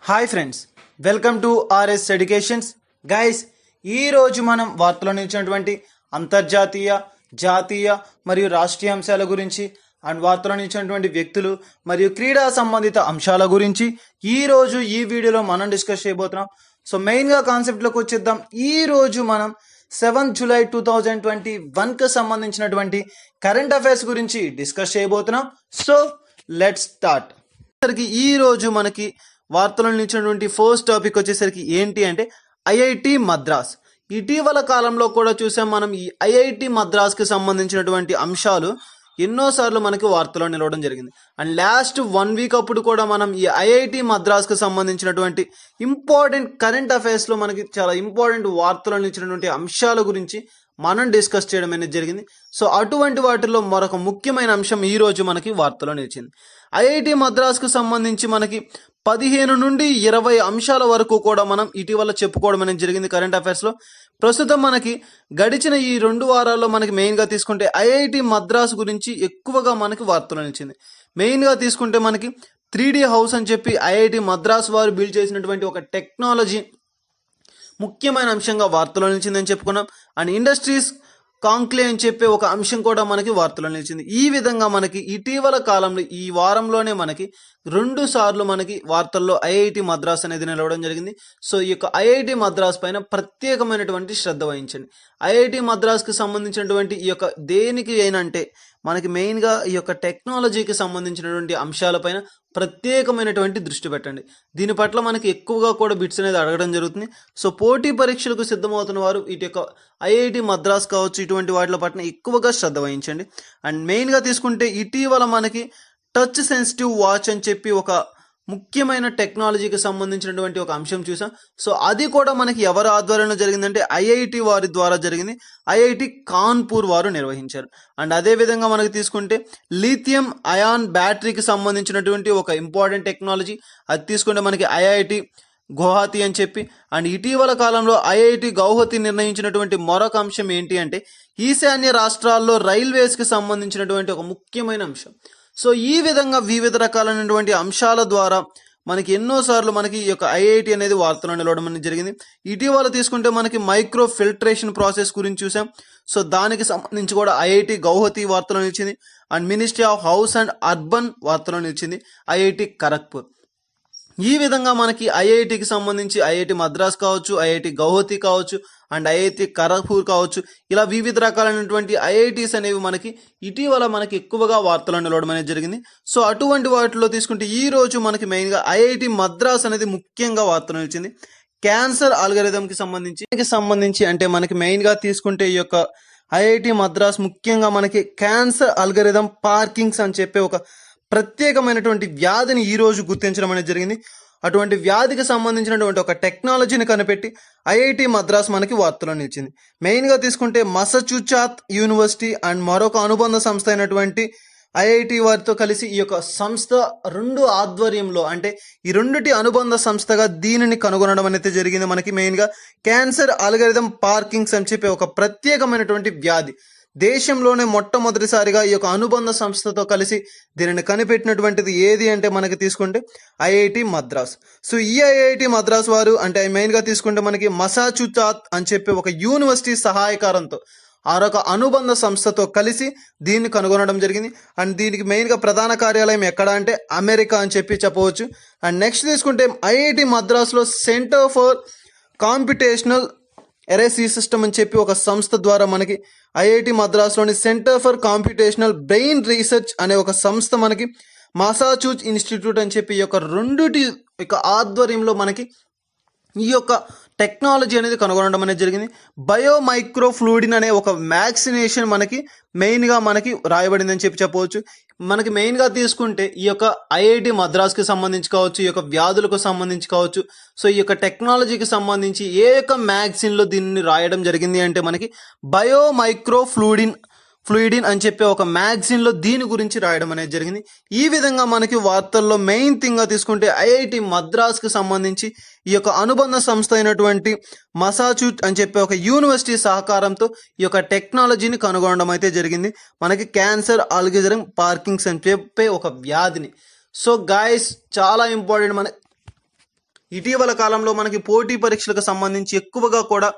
Hi friends, welcome to RS educations. Guys, ఈరోజు మనం వార్తలో నిలిచినటువంటి అంతర్జాతీయ, జాతీయ మరియు రాష్ట్రీయ అంశాల గురించి అండ్ వార్తలో నిలిచినటువంటి వ్యక్తులు మరియు క్రీడా సంబంధిత అంశాల గురించి ఈరోజు ఈ వీడియోలో మనం డిస్కస్ చేయబోతున్నాం. సో మెయిన్గా కాన్సెప్ట్లోకి వచ్చేద్దాం. ఈరోజు మనం 7 జూలై 2021కి సంబంధించినటువంటి కరెంట్ అఫైర్స్ గురించి డిస్కస్ చేయబోతున్నాం. So let's start. ఈరోజు మనకి వార్తలో నిలిచినటువంటి ఫస్ట్ టాపిక్ వచ్చేసరికి ఏంటి అంటే ఐఐటి మద్రాస్. ఇటీవల కాలంలో కూడా చూసాం మనం ఈ ఐఐటి మద్రాస్కి సంబంధించినటువంటి అంశాలు ఎన్నోసార్లు మనకి వార్తలో నిలవడం జరిగింది. అండ్ లాస్ట్ 1 వీక్ అప్పుడు కూడా మనం ఈ ఐఐటి మద్రాస్కి సంబంధించినటువంటి ఇంపార్టెంట్ కరెంట్ అఫైర్స్లో మనకి చాలా ఇంపార్టెంట్ వార్తలో నిలిచినటువంటి అంశాల గురించి మనం డిస్కస్ చేయడం అనేది జరిగింది. సో అటువంటి వాటిల్లో మరొక ముఖ్యమైన అంశం ఈరోజు మనకి వార్తలో నిలిచింది. ఐఐటి మద్రాస్కు సంబంధించి మనకి 15 నుండి 20 అంశాల వరకు కూడా మనం ఇటీవల చెప్పుకోవడం అనేది జరిగింది కరెంట్ అఫైర్స్లో. ప్రస్తుతం మనకి గడిచిన ఈ 2 వారాల్లో మనకి మెయిన్గా తీసుకుంటే ఐఐటి మద్రాస్ గురించి ఎక్కువగా మనకి వార్తలు నిలిచింది. మెయిన్గా తీసుకుంటే మనకి 3D హౌస్ అని చెప్పి ఐఐటి మద్రాస్ వారు బిల్డ్ చేసినటువంటి ఒక టెక్నాలజీ ముఖ్యమైన అంశంగా వార్తలో నిలిచిందని చెప్పుకున్నాం. అండ్ ఇండస్ట్రీస్ కాంక్లే అని చెప్పే ఒక అంశం కూడా మనకి వార్తలో నిలిచింది. ఈ విధంగా మనకి ఇటీవల కాలంలో ఈ వారంలోనే మనకి 2 సార్లు మనకి వార్తల్లో ఐఐటి మద్రాస్ అనేది నిలవడం జరిగింది. సో ఈ యొక్క ఐఐటి మద్రాస్ పైన ప్రత్యేకమైనటువంటి శ్రద్ధ వహించండి. ఐఐటి మద్రాస్కి సంబంధించినటువంటి ఈ యొక్క దేనికి అయినంటే మనకి మెయిన్గా ఈ యొక్క టెక్నాలజీకి సంబంధించినటువంటి అంశాలపైన ప్రత్యేకమైనటువంటి దృష్టి పెట్టండి. దీని పట్ల మనకి ఎక్కువగా కూడా బిట్స్ అనేది అడగడం జరుగుతుంది. సో పోటీ పరీక్షలకు సిద్ధమవుతున్న వారు ఇటు యొక్క ఐఐటి మద్రాస్ కావచ్చు ఇటువంటి వాటిల పట్ల ఎక్కువగా శ్రద్ధ వహించండి. అండ్ మెయిన్గా తీసుకుంటే ఇటీవల మనకి టచ్ సెన్సిటివ్ వాచ్ అని చెప్పి ఒక ముఖ్యమైన టెక్నాలజీకి సంబంధించినటువంటి ఒక అంశం చూసాం. సో అది కూడా మనకి ఎవరి ఆధ్వర్యంలో జరిగిందంటే ఐఐటి వారి ద్వారా జరిగింది. ఐఐటి కాన్పూర్ వారు నిర్వహించారు. అండ్ అదేవిధంగా మనకి తీసుకుంటే లిథియం అయాన్ బ్యాటరీకి సంబంధించినటువంటి ఒక ఇంపార్టెంట్ టెక్నాలజీ అది తీసుకుంటే మనకి ఐఐటి గువాహతి అని చెప్పి. అండ్ ఇటీవల కాలంలో ఐఐటి గౌహతి నిర్ణయించినటువంటి మరొక అంశం ఏంటి అంటే ఈశాన్య రాష్ట్రాల్లో రైల్వేస్కి సంబంధించినటువంటి ఒక ముఖ్యమైన అంశం. సో ఈ విధంగా వివిధ రకాలైనటువంటి అంశాల ద్వారా మనకి ఎన్నోసార్లు మనకి ఈ యొక్క ఐఐటి అనేది వార్తలో నిలవడం అనేది జరిగింది. ఇటీవల తీసుకుంటే మనకి మైక్రో ఫిల్ట్రేషన్ ప్రాసెస్ గురించి చూసాం. సో దానికి సంబంధించి కూడా ఐఐటి గౌహతి వార్తలో నిలిచింది. And ministry of house and urban వార్తలో నిలిచింది ఐఐటి ఖరగ్పూర్. ఈ విధంగా మనకి ఐఐటికి సంబంధించి ఐఐటి మద్రాస్ కావచ్చు, ఐఐటి గౌహతి కావచ్చు, అండ్ ఐఐటి ఖరగ్పూర్ కావచ్చు, ఇలా వివిధ రకాలైనటువంటి ఐఐటీస్ అనేవి మనకి ఇటీవల మనకి ఎక్కువగా వార్తలు నిలవడం అనేది జరిగింది. సో అటువంటి వాటిలో తీసుకుంటే ఈ రోజు మనకి మెయిన్గా ఐఐటి మద్రాస్ అనేది ముఖ్యంగా వార్తలు నిలిచింది. క్యాన్సర్ అల్గరిథంకి సంబంధించి అంటే మనకి మెయిన్గా తీసుకుంటే ఈ యొక్క ఐఐటి మద్రాస్ ముఖ్యంగా మనకి క్యాన్సర్ అల్గరిథం పార్కింగ్స్ అని చెప్పే ఒక ప్రత్యేకమైనటువంటి వ్యాధిని ఈరోజు గుర్తించడం అనేది జరిగింది. అటువంటి వ్యాధికి సంబంధించినటువంటి ఒక టెక్నాలజీని కనిపెట్టి ఐఐటి మద్రాస్ మనకి వార్తలో నిలిచింది. మెయిన్గా తీసుకుంటే మసాచుసెట్స్ యూనివర్సిటీ అండ్ మరొక అనుబంధ సంస్థ అయినటువంటి ఐఐటి వారితో కలిసి ఈ యొక్క సంస్థ 2 ఆధ్వర్యంలో అంటే ఈ 2టి అనుబంధ సంస్థగా దీనిని కనుగొనడం అనేది జరిగింది. మనకి మెయిన్గా క్యాన్సర్ అల్గరిథం పార్కింగ్స్ అని చెప్పే ఒక ప్రత్యేకమైనటువంటి వ్యాధి దేశంలోనే మొట్టమొదటిసారిగా ఈ యొక్క అనుబంధ సంస్థతో కలిసి దీనిని కనిపెట్టినటువంటిది ఏది అంటే మనకి తీసుకుంటే ఐఐటి మద్రాస్. సో ఈ ఐఐటి మద్రాస్ వారు అంటే మెయిన్గా తీసుకుంటే మనకి మసాచుసెట్స్ అని చెప్పి ఒక యూనివర్సిటీ సహాయకారంతో ఆరొక అనుబంధ సంస్థతో కలిసి దీన్ని కనుగొనడం జరిగింది. అండ్ దీనికి మెయిన్గా ప్రధాన కార్యాలయం ఎక్కడ అంటే అమెరికా అని చెప్పవచ్చు. అండ్ నెక్స్ట్ తీసుకుంటే ఐఐటి మద్రాస్లో సెంటర్ ఫర్ కాంపిటేషనల్ ఎరేసీ సిస్టమ్ అని చెప్పి ఒక సంస్థ ద్వారా మనకి ఐఐటి మద్రాస్లోని centre for computational brain research అనే ఒక సంస్థ మనకి మసాచుసెట్స్ ఇన్స్టిట్యూట్ అని చెప్పి ఈ యొక్క 2టి ఆధ్వర్యంలో మనకి ఈ యొక్క టెక్నాలజీ అనేది కనుగొనడం అనేది జరిగింది. బయోమైక్రోఫ్లూయిడిన్ అనే ఒక వ్యాక్సినేషన్ మనకి మెయిన్గా మనకి రాయబడిందని చెప్పవచ్చు. మనకి మెయిన్గా తీసుకుంటే ఈ యొక్క ఐఐటి మద్రాస్కి సంబంధించి కావచ్చు, ఈ యొక్క వ్యాధులకు సంబంధించి కావచ్చు, సో ఈ యొక్క టెక్నాలజీకి సంబంధించి ఏ యొక్క మ్యాగజైన్లో దీన్ని రాయడం జరిగింది అంటే మనకి బయోమైక్రోఫ్లూయిడిన్ అని చెప్పి ఒక మ్యాగజైన్లో దీని గురించి రాయడం అనేది జరిగింది. ఈ విధంగా మనకి వార్తల్లో మెయిన్ థింగ్గా తీసుకుంటే ఐఐటి మద్రాస్కి సంబంధించి ఈ యొక్క అనుబంధ సంస్థ అయినటువంటి మసాచుసెట్స్ అని చెప్పి ఒక యూనివర్సిటీ సహకారంతో ఈ యొక్క టెక్నాలజీని కనుగొనడం అయితే జరిగింది. మనకి క్యాన్సర్ అల్గరిథం పార్కింగ్స్ అని చెప్పే ఒక వ్యాధిని. సో గాయస్, చాలా ఇంపార్టెంట్. మన ఇటీవల కాలంలో మనకి పోటీ పరీక్షలకు సంబంధించి ఎక్కువగా కూడా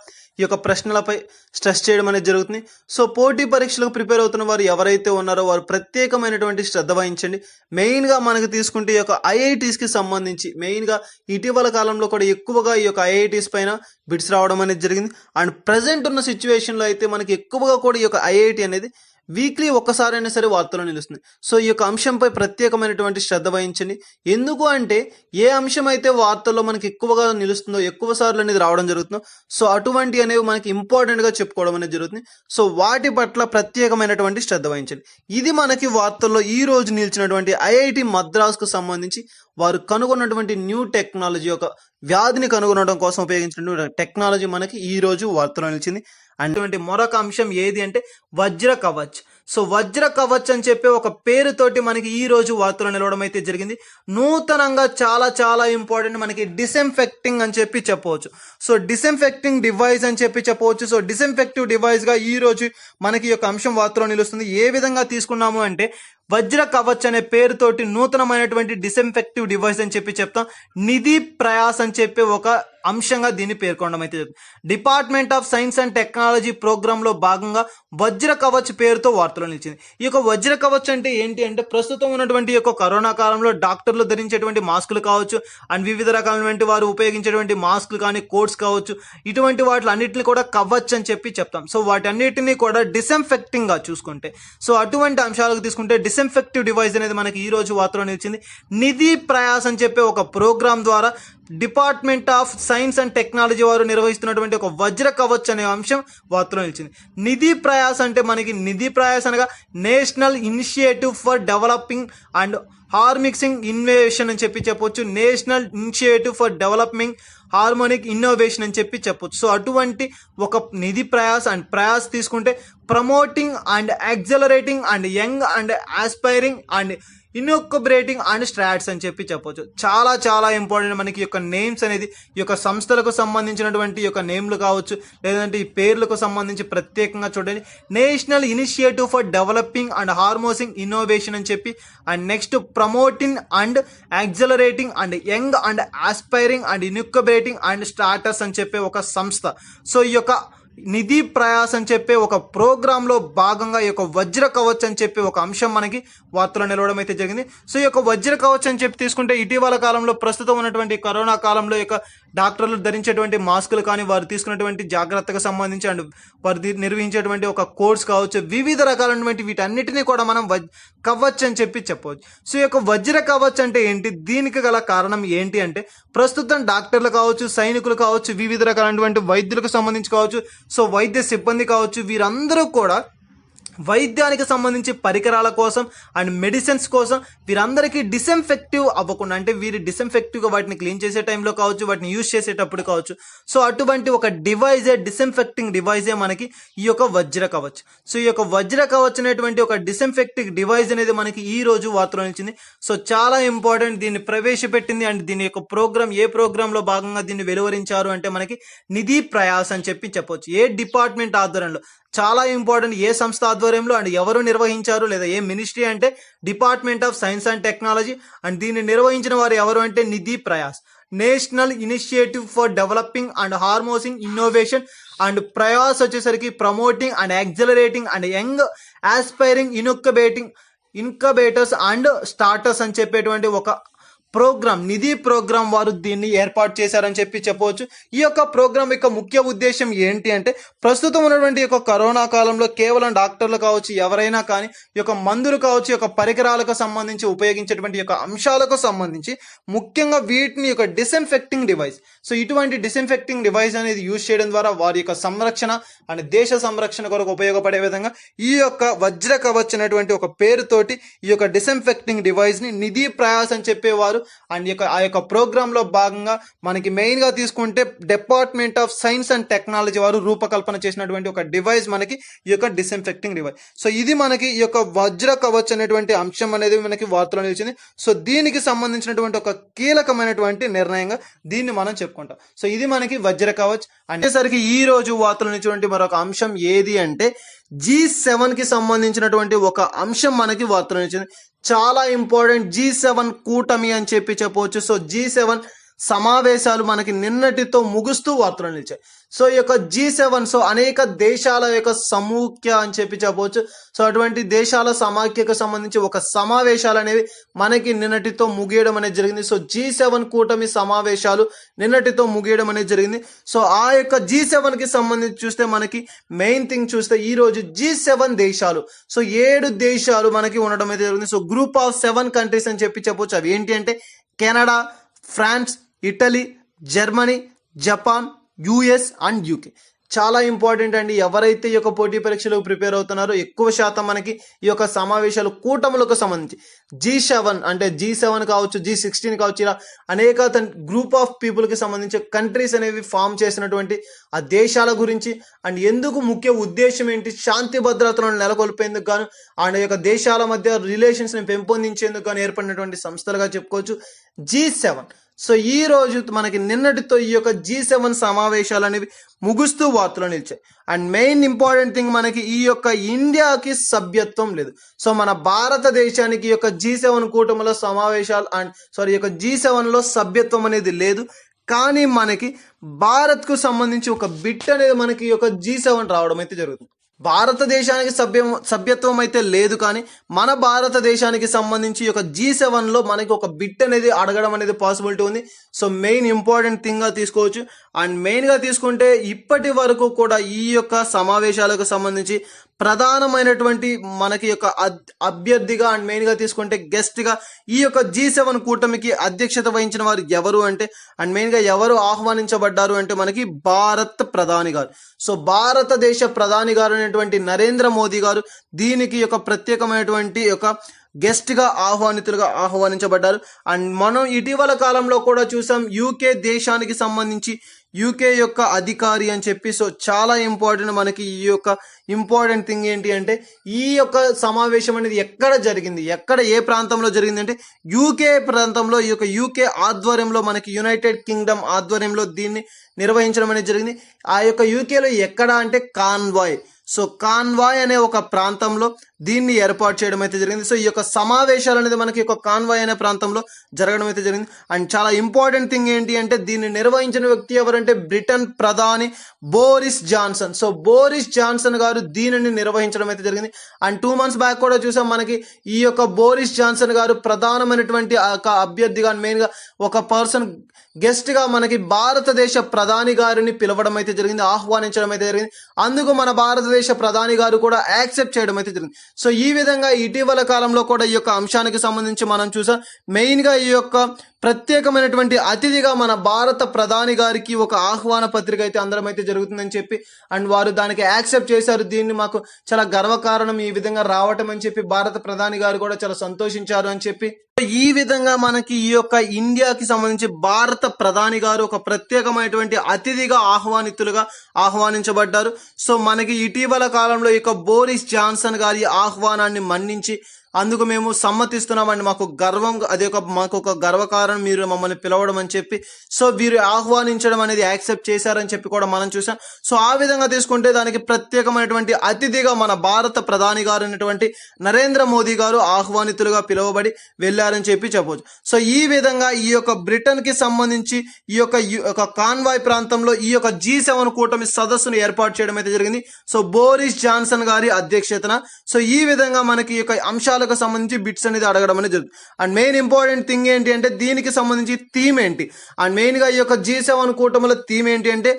ఈ యొక్క ప్రశ్నలపై స్ట్రెస్ చేయడం అనేది జరుగుతుంది. సో పోటీ పరీక్షలకు ప్రిపేర్ అవుతున్న వారు ఎవరైతే ఉన్నారో వారు ప్రత్యేకమైనటువంటి శ్రద్ధ వహించండి. మెయిన్గా మనకు తీసుకుంటే ఈ యొక్క ఐఐటీస్కి సంబంధించి మెయిన్గా ఇటీవల కాలంలో కూడా ఎక్కువగా ఈ యొక్క ఐఐటీస్ పైన బిట్స్ రావడం అనేది జరిగింది. అండ్ ప్రజెంట్ ఉన్న సిచ్యువేషన్లో అయితే మనకి ఎక్కువగా కూడా ఈ యొక్క ఐఐటి అనేది వీక్లీ ఒక్కసారైనా సరే వార్తల్లో నిలుస్తుంది. సో ఈ యొక్క అంశంపై ప్రత్యేకమైనటువంటి శ్రద్ధ వహించండి. ఎందుకు అంటే ఏ అంశం అయితే వార్తల్లో మనకి ఎక్కువగా నిలుస్తుందో, ఎక్కువ సార్లు అనేది రావడం జరుగుతుందో, సో అటువంటి అనేవి మనకి ఇంపార్టెంట్గా చెప్పుకోవడం అనేది జరుగుతుంది. సో వాటి పట్ల ప్రత్యేకమైనటువంటి శ్రద్ధ వహించండి. ఇది మనకి వార్తల్లో ఈ రోజు నిలిచినటువంటి ఐఐటి మద్రాస్కు సంబంధించి వారు కనుగొన్నటువంటి న్యూ టెక్నాలజీ, ఒక వ్యాధిని కనుగొనడం కోసం ఉపయోగించిన టెక్నాలజీ మనకి ఈ రోజు వార్తలో నిలిచింది. అటువంటి మరొక అంశం ఏది అంటే వజ్ర కవచ్. సో వజ్ర కవచ్ అని చెప్పే ఒక పేరుతోటి మనకి ఈ రోజు వార్తలో నిలవడం అయితే జరిగింది. నూతనంగా చాలా చాలా ఇంపార్టెంట్ మనకి డిస్ఇన్ఫెక్టింగ్ అని చెప్పి చెప్పవచ్చు. సో డిస్ఇన్ఫెక్టింగ్ డివైస్ అని చెప్పి చెప్పవచ్చు. సో డిస్ఇన్ఫెక్టివ్ డివైస్ గా ఈ రోజు మనకి ఈ యొక్క అంశం వార్తలో నిలుస్తుంది. ఏ విధంగా తీసుకున్నాము అంటే వజ్ర కవచ్ అనే పేరుతోటి నూతనమైనటువంటి డిస్ఇన్ఫెక్టివ్ డివైస్ అని చెప్పి చెప్తాం. నిధి ప్రయాస్ అని చెప్పి ఒక అంశంగా దీన్ని పేర్కొనడం అయితే జరుగుతుంది. Department of science and technology program లో భాగంగా వజ్ర కవచ్ పేరుతో వార్తలో నిలిచింది. ఈ యొక్క వజ్ర కవచ్ అంటే ఏంటి అంటే ప్రస్తుతం ఉన్నటువంటి ఈ యొక్క కరోనా కాలంలో డాక్టర్లు ధరించేటువంటి మాస్కులు కావచ్చు, అండ్ వివిధ రకాలైనటువంటి వారు ఉపయోగించేటువంటి మాస్కులు కానీ, కోట్స్ కావచ్చు, ఇటువంటి వాటి అన్నింటిని కూడా కవచ్ అని చెప్పి చెప్తాం. సో వాటి అన్నిటిని కూడా డిస్ఇన్ఫెక్టింగ్ గా చూసుకుంటే, సో అటువంటి అంశాలకు తీసుకుంటే డిస్ఇన్ఫెక్టివ్ డివైస్ అనేది మనకి ఈ రోజు వార్తలో నిలిచింది. నిధి ప్రయాస్ అని చెప్పే ఒక ప్రోగ్రామ్ ద్వారా department of science and technology వారు నిర్వహిస్తున్నటువంటి ఒక వజ్ర కవచ్ అనే అంశం వార్తలో నిలిచింది. నిధి ప్రయాస్ అంటే మనకి నిధి ప్రయాస్ అనగా National Initiative for Developing and Harnessing Innovation అని చెప్పి చెప్పొచ్చు. National Initiative for Developing Harmonic Innovation అని చెప్పి చెప్పొచ్చు. సో అటువంటి ఒక నిధి ప్రయాస్ అండ్ ప్రయాస్ తీసుకుంటే Promoting and Accelerating and Young and Aspiring and Incubating and Starts అని చెప్పి చెప్పొచ్చు. చాలా చాలా ఇంపార్టెంట్ మనకి ఈ యొక్క నేమ్స్ అనేది ఈ యొక్క సంస్థలకు సంబంధించినటువంటి ఈ యొక్క నేమ్లు కావచ్చు, లేదంటే ఈ పేర్లకు సంబంధించి ప్రత్యేకంగా చూడండి. National Initiative for Developing and Harnessing Innovation అని చెప్పి, and next Promoting and Accelerating and Young and Aspiring and Incubating and Starters అని చెప్పే ఒక సంస్థ. సో ఈ యొక్క నిధి ప్రయాస్ అని చెప్పే ఒక ప్రోగ్రామ్ లో భాగంగా ఈ యొక్క వజ్ర కవచ్ అని చెప్పి ఒక అంశం మనకి వార్తలో నిలవడం అయితే జరిగింది. సో ఈ యొక్క వజ్ర కవచ్ అని చెప్పి తీసుకుంటే ఇటీవల కాలంలో ప్రస్తుతం ఉన్నటువంటి కరోనా కాలంలో ఈ యొక్క డాక్టర్లు ధరించేటువంటి మాస్కులు కానీ, వారు తీసుకున్నటువంటి జాగ్రత్తకు సంబంధించి అండ్ వారు నిర్వహించేటువంటి ఒక కోర్స్ కావచ్చు, వివిధ రకాలైనటువంటి వీటన్నిటినీ కూడా మనం కవచ్ అని చెప్పి చెప్పవచ్చు. సో ఈ యొక్క వజ్ర కవచ్ అంటే ఏంటి, దీనికి గల కారణం ఏంటి అంటే ప్రస్తుతం డాక్టర్లు కావచ్చు, సైనికులు కావచ్చు, వివిధ రకాలైనటువంటి వైద్యులకు సంబంధించి కావచ్చు, సో వైద్య సిబ్బంది కావచ్చు, వీరందరూ కూడా వైద్యానికి సంబంధించి పరికరాల కోసం అండ్ మెడిసిన్స్ కోసం వీరందరికీ డిస్ఇన్ఫెక్టివ్ అవ్వకుండా, అంటే వీరు డిస్ఇన్ఫెక్టివ్గా వాటిని క్లీన్ చేసే టైంలో కావచ్చు, వాటిని యూజ్ చేసేటప్పుడు కావచ్చు, సో అటువంటి ఒక డివైజే, డిస్ఇన్ఫెక్టింగ్ డివైజే మనకి ఈ యొక్క వజ్ర కవచ్. సో ఈ యొక్క వజ్ర కవచ్ అనేటువంటి ఒక డిస్ఇన్ఫెక్టింగ్ డివైస్ అనేది మనకి ఈ రోజు వార్తలో నిలిచింది. సో చాలా ఇంపార్టెంట్, దీన్ని ప్రవేశపెట్టింది అండ్ దీని యొక్క ప్రోగ్రామ్, ఏ ప్రోగ్రామ్ లో భాగంగా దీన్ని వెలువరించారు అంటే మనకి నిధి ప్రయాస్ అని చెప్పి చెప్పొచ్చు. ఏ డిపార్ట్మెంట్ ఆధ్వర్యంలో, చాలా ఇంపార్టెంట్, ఏ సంస్థ ఆధ్వర్యంలో అండ్ ఎవరు నిర్వహించారు, లేదా ఏ మినిస్ట్రీ అంటే Department of science and Technology, and దీన్ని నిర్వహించిన వారు ఎవరు అంటే Nidhi Prayas. National Initiative for Developing and Harnessing Innovation and Prayas వచ్చేసరికి Promoting and Accelerating and Young Aspiring Incubators and Starters అని చెప్పేటువంటి ఒక ప్రోగ్రామ్, నిధి ప్రోగ్రామ్ వారు దీన్ని ఏర్పాటు చేశారని చెప్పి చెప్పవచ్చు. ఈ యొక్క ప్రోగ్రామ్ యొక్క ముఖ్య ఉద్దేశం ఏంటి అంటే ప్రస్తుతం ఉన్నటువంటి యొక్క కరోనా కాలంలో కేవలం డాక్టర్లు కావచ్చు, ఎవరైనా కానీ ఈ యొక్క మందులు కావచ్చు, ఈ యొక్క పరికరాలకు సంబంధించి ఉపయోగించేటువంటి యొక్క అంశాలకు సంబంధించి ముఖ్యంగా వీటిని యొక్క డిస్ఇన్ఫెక్టింగ్ డివైస్. సో ఇటువంటి డిస్ఇన్ఫెక్టింగ్ డివైస్ అనేది యూజ్ చేయడం ద్వారా వారి యొక్క సంరక్షణ అండ్ దేశ సంరక్షణ కొరకు ఉపయోగపడే విధంగా ఈ యొక్క వజ్ర కవచ్ అనేటువంటి ఒక పేరుతోటి ఈ యొక్క డిస్ఇన్ఫెక్టింగ్ డివైస్ ని నిధి ప్రయాస్ అని చెప్పేవారు. అండ్ ఆ యొక్క ప్రోగ్రామ్ లో భాగంగా మనకి మెయిన్ గా తీసుకుంటే department of science and technology వారు రూపకల్పన చేసినటువంటి ఒక డివైస్ మనకి ఈ యొక్క డిస్ఇన్ఫెక్టింగ్ డివైస్. సో ఇది మనకి ఈ యొక్క వజ్ర కవచ్ అనేటువంటి అంశం అనేది మనకి వార్తలో నిలిచింది. సో దీనికి సంబంధించినటువంటి ఒక కీలకమైనటువంటి నిర్ణయంగా దీన్ని మనం చెప్పుకుంటాం. సో ఇది మనకి వజ్ర కవచ్. అనేసరికి ఈ రోజు వార్తలో నిలిచినటువంటి మరొక అంశం ఏది అంటే G7 కి సంబంధించినటువంటి ఒక అంశం మనకి వార్తలు ఇచ్చింది. చాలా ఇంపార్టెంట్ G7 కూటమి అని చెప్పవచ్చు. సో G7 సమావేశాలు మనకి నిన్నటితో ముగుస్తూ వార్తలు నిలిచాయి. సో ఈ యొక్క G7 సో అనేక దేశాల యొక్క సమాఖ్య అని చెప్పవచ్చు. సో అటువంటి దేశాల సమాఖ్యకు సంబంధించి ఒక సమావేశాలు అనేవి మనకి నిన్నటితో ముగియడం అనేది జరిగింది. సో G7 కూటమి సమావేశాలు నిన్నటితో ముగియడం అనేది జరిగింది. సో ఆ యొక్క G7 కి సంబంధించి చూస్తే మనకి మెయిన్ థింగ్ చూస్తే ఈ రోజు G7 దేశాలు సో 7 దేశాలు మనకి ఉండడం అయితే జరిగింది. సో గ్రూప్ ఆఫ్ 7 కంట్రీస్ అని చెప్పవచ్చు. అవి ఏంటి అంటే Canada, France, Italy, Germany, Japan, US and UK. చాలా ఇంపార్టెంట్ అండి. ఎవరైతే ఈ యొక్క పోటీ పరీక్షలకు ప్రిపేర్ అవుతున్నారో ఎక్కువ శాతం మనకి ఈ యొక్క సమావేశాలు కూటములకు సంబంధించి G7 అంటే G7 కావచ్చు, G16 కావచ్చు, ఇలా అనేక గ్రూప్ ఆఫ్ పీపుల్కి సంబంధించి కంట్రీస్ అనేవి ఫామ్ చేసినటువంటి ఆ దేశాల గురించి అండ్ ఎందుకు ముఖ్య ఉద్దేశం ఏంటి, శాంతి భద్రతలను నెలకొల్పేందుకు గాను ఆ యొక్క దేశాల మధ్య రిలేషన్స్ని పెంపొందించేందుకు గాను ఏర్పడినటువంటి సంస్థలుగా చెప్పుకోవచ్చు G7. సో ఈ రోజు మనకి నిన్నటితో ఈ యొక్క G7 సమావేశాలు అనేవి ముగుస్తూ వార్తలు నిలిచాయి. అండ్ మెయిన్ ఇంపార్టెంట్ థింగ్ మనకి ఈ యొక్క ఇండియాకి సభ్యత్వం లేదు. సో మన భారతదేశానికి ఈ యొక్క G7 కూటమిలో సమావేశాలు ఈ యొక్క G7లో సభ్యత్వం అనేది లేదు. కానీ మనకి భారత్కు సంబంధించి ఒక బిట్ అనేది మనకి ఈ యొక్క G7 రావడం అయితే జరుగుతుంది. భారతదేశానికి సభ్యత్వం అయితే లేదు, కానీ మన భారతదేశానికి సంబంధించి ఈ యొక్క G7లో మనకి ఒక బిట్ అనేది అడగడం అనేది పాసిబిలిటీ ఉంది. సో మెయిన్ ఇంపార్టెంట్ థింగ్గా తీసుకోవచ్చు. అండ్ మెయిన్గా తీసుకుంటే ఇప్పటి వరకు కూడా ఈ యొక్క సమావేశాలకు సంబంధించి ప్రధానమైనటువంటి మనకి యొక్క అభ్యర్థిగా అండ్ మెయిన్గా తీసుకుంటే గెస్ట్గా ఈ యొక్క G7 కూటమికి అధ్యక్షత వహించిన వారు ఎవరు అంటే అండ్ మెయిన్గా ఎవరు ఆహ్వానించబడ్డారు అంటే మనకి భారత్ ప్రధాని గారు. సో భారతదేశ ప్రధాని గారు అనేటువంటి నరేంద్ర మోదీ గారు దీనికి యొక్క ప్రత్యేకమైనటువంటి యొక్క గెస్ట్గా ఆహ్వానించబడ్డారు. అండ్ మనం ఇటీవల కాలంలో కూడా చూసాం యూకే దేశానికి సంబంధించి యూకే యొక్క అధికారి అని చెప్పి. సో చాలా ఇంపార్టెంట్ మనకి ఈ యొక్క ఇంపార్టెంట్ థింగ్ ఏంటి అంటే ఈ యొక్క సమావేశం అనేది ఎక్కడ జరిగింది, ఏ ప్రాంతంలో జరిగింది అంటే యూకే ప్రాంతంలో ఈ యొక్క యూకే ఆధ్వర్యంలో మనకి యునైటెడ్ కింగ్డమ్ ఆధ్వర్యంలో దీన్ని నిర్వహించడం అనేది జరిగింది. ఆ యొక్క యూకేలో ఎక్కడ అంటే కాన్వాయ్. సో కాన్వాయ్ అనే ఒక ప్రాంతంలో దీన్ని ఏర్పాటు చేయడం అయితే జరిగింది. సో ఈ యొక్క సమావేశాలు అనేది మనకి ఒక కాన్వాయ్ అనే ప్రాంతంలో జరగడం అయితే జరిగింది. అండ్ చాలా ఇంపార్టెంట్ థింగ్ ఏంటి అంటే దీన్ని నిర్వహించిన వ్యక్తి ఎవరంటే బ్రిటన్ ప్రధాని Boris Johnson. So Boris Johnson గారు దీనిని నిర్వహించడం అయితే జరిగింది. అండ్ 2 months బ్యాక్ కూడా చూసాం మనకి ఈ యొక్క బోరిస్ జాన్సన్ గారు ప్రధానమైనటువంటి అభ్యర్థిగా మెయిన్గా ఒక పర్సన్ గెస్ట్గా మనకి భారతదేశ ప్రధాని గారిని పిలవడం అయితే జరిగింది, ఆహ్వానించడం అయితే జరిగింది. అందుకు మన భారతదేశ ప్రధాని గారు కూడా యాక్సెప్ట్ చేయడం అయితే జరిగింది. సో ఈ విధంగా ఇటీవల కాలంలో కూడా ఈ యొక్క అంశానికి సంబంధించి మనం చూసాం. మెయిన్గా ఈ యొక్క ప్రత్యేకమైనటువంటి అతిథిగా మన భారత ప్రధాని గారికి ఒక ఆహ్వాన పత్రిక అయితే అందరం అయితే జరుగుతుందని చెప్పి అండ్ వారు దానికి యాక్సెప్ట్ చేశారు. దీన్ని మాకు చాలా గర్వకారణం ఈ విధంగా రావటం అని చెప్పి భారత ప్రధాని గారు కూడా చాలా సంతోషించారు అని చెప్పి. ఈ విధంగా మనకి ఈ యొక్క ఇండియాకి సంబంధించి భారత ప్రధాని గారు ఒక ప్రత్యేకమైనటువంటి అతిథిగా ఆహ్వానించబడ్డారు. సో మనకి ఇటీవల కాలంలో ఈ యొక్క బోరిస్ జాన్సన్ గారి ఆహ్వానాన్ని మన్నించి అందుకు మేము సమ్మతిస్తున్నామండి, మాకు ఒక గర్వకారణం మీరు మమ్మల్ని పిలవడం అని చెప్పి. సో వీరు ఆహ్వానించడం అనేది యాక్సెప్ట్ చేశారని చెప్పి కూడా మనం చూసాం. సో ఆ విధంగా తీసుకుంటే దానికి ప్రత్యేకమైనటువంటి అతిథిగా మన భారత ప్రధాని గారు అయినటువంటి నరేంద్ర మోదీ గారు ఆహ్వానితులుగా పిలువబడి వెళ్ళారని చెప్పవచ్చు. సో ఈ విధంగా ఈ యొక్క బ్రిటన్ కి సంబంధించి ఈ యొక్క కాన్వాయ్ ప్రాంతంలో ఈ యొక్క G7 కూటమి సదస్సును ఏర్పాటు చేయడం అయితే జరిగింది. సో బోరిస్ జాన్సన్ గారి అధ్యక్షతన. సో ఈ విధంగా మనకి ఈ యొక్క అంశాలకు సంబంధించి బిట్స్ అనేది అడగడం అనేది జరుగుతుంది. అండ్ మెయిన్ ఇంపార్టెంట్ థింగ్ ఏంటి అంటే దీనికి సంబంధించి థీమ్ ఏంటి అండ్ మెయిన్ గా ఈ యొక్క G7 కూటమిలో థీమ్ ఏంటి అంటే